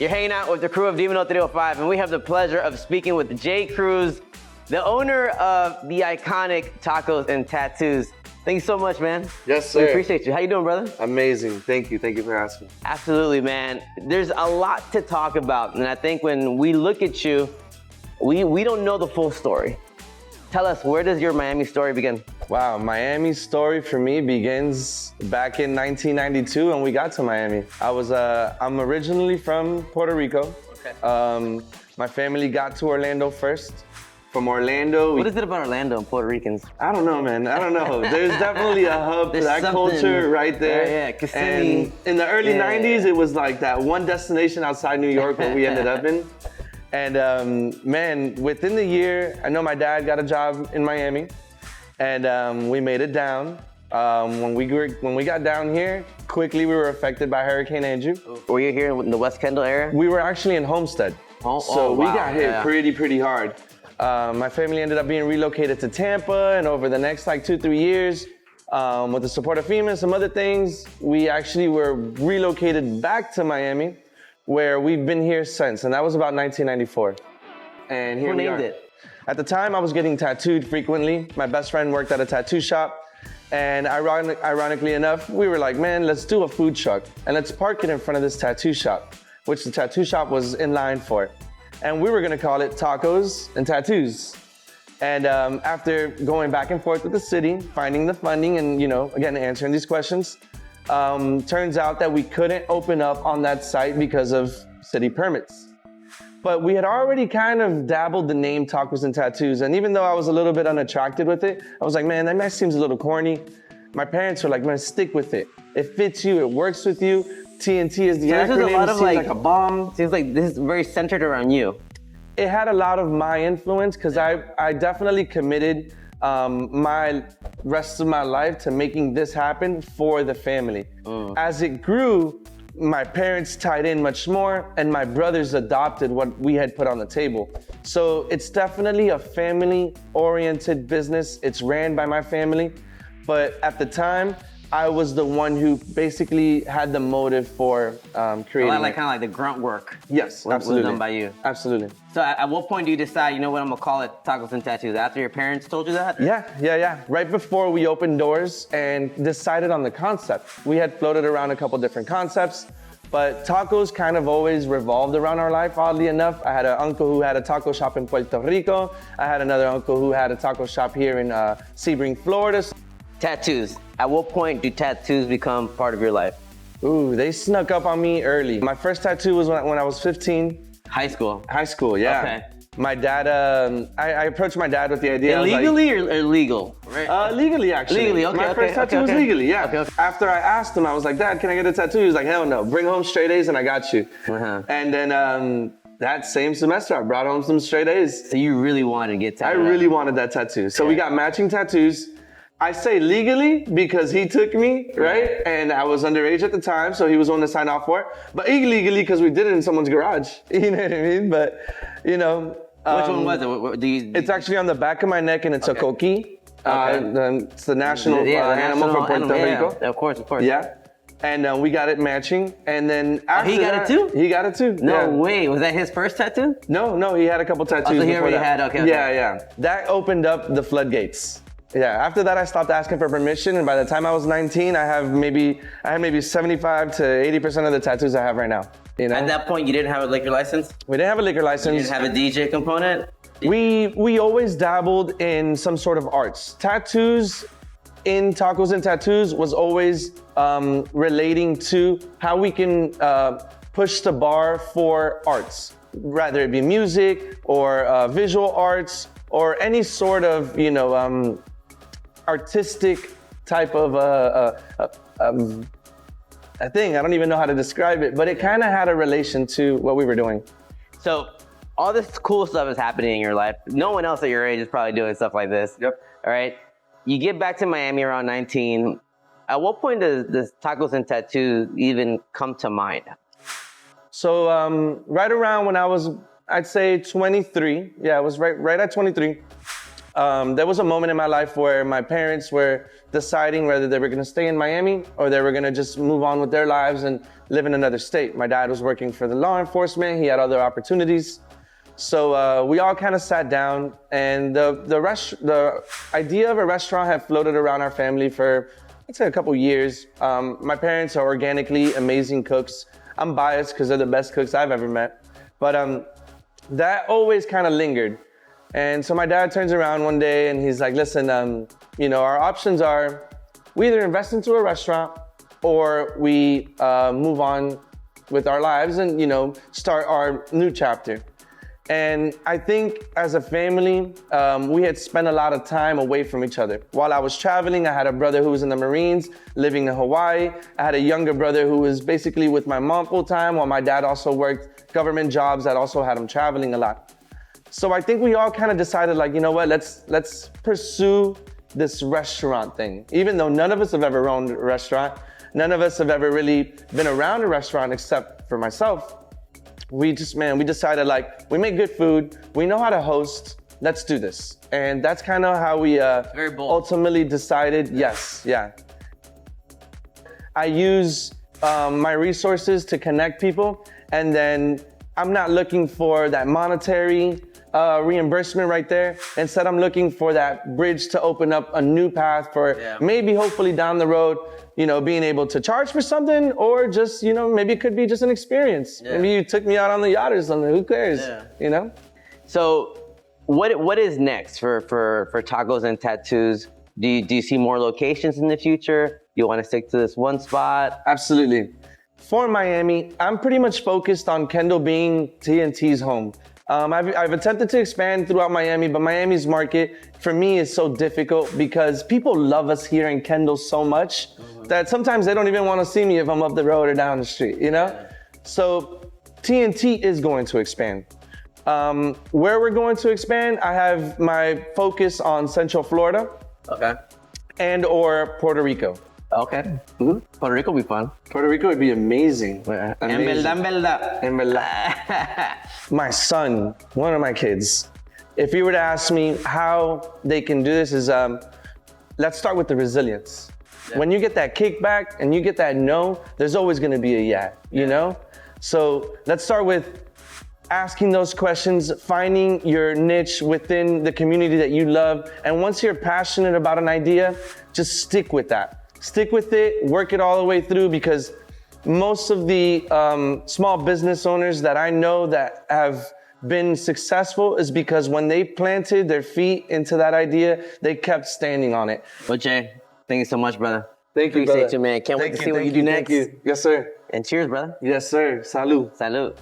You're hanging out with the crew of Demon 305, and we have the pleasure of speaking with Jay Cruz, the owner of the iconic Tacos and Tattoos. Thank you so much, man. Yes, sir. We appreciate you. How you doing, brother? Amazing. Thank you. Thank you for asking. Absolutely, man. There's a lot to talk about, and I think when we look at you, we don't know the full story. Tell us, where does your Miami story begin? Wow, Miami story for me begins back in 1992 when we got to Miami. I'm originally from Puerto Rico. Okay. My family got to Orlando first. From Orlando, what is it about Orlando and Puerto Ricans? I don't know, man. I don't know. There's definitely a hub to that culture right there. Yeah, Kissimmee. And in the early 90s, it was like that one destination outside New York where we ended up in. And man, within the year, I know my dad got a job in Miami, and we made it down. When we got down here, quickly we were affected by Hurricane Andrew. Were you here in the West Kendall area? We were actually in Homestead, so we got hit pretty hard. My family ended up being relocated to Tampa, and over the next like 2-3 years, with the support of FEMA and some other things, we actually were relocated back to Miami, where we've been here since, and that was about 1994. And here we are. Who named it? At the time, I was getting tattooed frequently. My best friend worked at a tattoo shop, and ironically enough, we were like, man, let's do a food truck, and let's park it in front of this tattoo shop, which the tattoo shop was in line for. And we were gonna call it Tacos and Tattoos. And after going back and forth with the city, finding the funding, and again, answering these questions, turns out that we couldn't open up on that site because of city permits. But we had already kind of dabbled the name Tacos and Tattoos, and even though I was a little bit unattracted with it, I was like, man, that seems a little corny. My parents were like, man, stick with it. It fits you, it works with you. TNT is the acronym, a lot of seems like a bomb. Seems like this is very centered around you. It had a lot of my influence because I definitely committed my rest of my life to making this happen for the family. As it grew, my parents tied in much more, and my brothers adopted what we had put on the table. So it's definitely a family-oriented business. It's ran by my family, but at the time, I was the one who basically had the motive for creating kind of like the grunt work. Yes, absolutely. Was done by you. Absolutely. So at what point do you decide, you know what, I'm gonna call it Tacos and Tattoos? After your parents told you that? Yeah. Right before we opened doors and decided on the concept. We had floated around a couple different concepts, but tacos kind of always revolved around our life, oddly enough. I had an uncle who had a taco shop in Puerto Rico. I had another uncle who had a taco shop here in Sebring, Florida. Tattoos. At what point do tattoos become part of your life? Ooh, they snuck up on me early. My first tattoo was when I was 15. High school? High school, yeah. Okay. My dad, I approached my dad with the idea. Illegally or legal? Right. Legally, actually. Legally, okay. My first tattoo was legally, yeah. Okay. After I asked him, I was like, Dad, can I get a tattoo? He was like, hell no, bring home straight A's and I got you. And then that same semester, I brought home some straight A's. So you really wanted to get tattooed? I really wanted that tattoo. So we got matching tattoos. I say legally because he took me, right? And I was underage at the time, so he was the one to sign off for it. But illegally because we did it in someone's garage. You know what I mean? But, which one was it? It's actually on the back of my neck, and it's a coqui. It's the national animal from Puerto Rico. Yeah, of course. Yeah. And we got it matching. And then after he got it too? He got it too. No way. Was that his first tattoo? No, he had a couple tattoos. So he already had, okay. Yeah. That opened up the floodgates. Yeah, after that I stopped asking for permission, and by the time I was 19, I had maybe 75 to 80% of the tattoos I have right now. At that point, you didn't have a liquor license? We didn't have a liquor license. You didn't have a DJ component? We always dabbled in some sort of arts. Tattoos in Tacos and Tattoos was always relating to how we can push the bar for arts, rather it be music or visual arts or any sort of, artistic type of a thing. I don't even know how to describe it, but it kind of had a relation to what we were doing. So all this cool stuff is happening in your life. No one else at your age is probably doing stuff like this. Yep. All right. You get back to Miami around 19. At what point does Tacos and Tattoos even come to mind? So right around when I was, I'd say 23. Yeah, I was right at 23. There was a moment in my life where my parents were deciding whether they were going to stay in Miami or they were going to just move on with their lives and live in another state. My dad was working for the law enforcement. He had other opportunities. So we all kind of sat down, and the idea of a restaurant had floated around our family for, I'd say, a couple years. My parents are organically amazing cooks. I'm biased because they're the best cooks I've ever met. But that always kind of lingered. And so my dad turns around one day and he's like, listen, our options are we either invest into a restaurant or we move on with our lives and, start our new chapter. And I think as a family, we had spent a lot of time away from each other. While I was traveling, I had a brother who was in the Marines, living in Hawaii. I had a younger brother who was basically with my mom full time, while my dad also worked government jobs that also had him traveling a lot. So I think we all kind of decided, like, you know what, let's pursue this restaurant thing. Even though none of us have ever owned a restaurant, none of us have ever really been around a restaurant except for myself. We decided, like, we make good food, we know how to host, let's do this. And that's kind of how we ultimately decided, yes, yeah. I use my resources to connect people, and then I'm not looking for that monetary reimbursement right there. Instead, I'm looking for that bridge to open up a new path for maybe hopefully down the road, being able to charge for something, or just, maybe it could be just an experience. Yeah. Maybe you took me out on the yacht or something, who cares, So what is next for Tacos and Tattoos? Do you see more locations in the future? You want to stick to this one spot? Absolutely. For Miami, I'm pretty much focused on Kendall being TNT's home. I've attempted to expand throughout Miami, but Miami's market for me is so difficult because people love us here in Kendall so much that sometimes they don't even want to see me if I'm up the road or down the street, So TNT is going to expand. Where we're going to expand, I have my focus on Central Florida. Okay. And or Puerto Rico. Okay. Mm-hmm. Puerto Rico would be fun. Puerto Rico would be amazing. En verdad. My son, one of my kids, if you were to ask me how they can do this is, let's start with the resilience. Yeah. When you get that kickback and you get that no, there's always gonna be a yeah. So let's start with asking those questions, finding your niche within the community that you love. And once you're passionate about an idea, just stick with that. Stick with it, work it all the way through, because most of the small business owners that I know that have been successful is because when they planted their feet into that idea, they kept standing on it. Well, Jay, thank you so much, brother. Thank you, brother. Appreciate you, man. Can't wait to see what you do next. Thank you. Yes, sir. And cheers, brother. Yes, sir. Salud. Salud.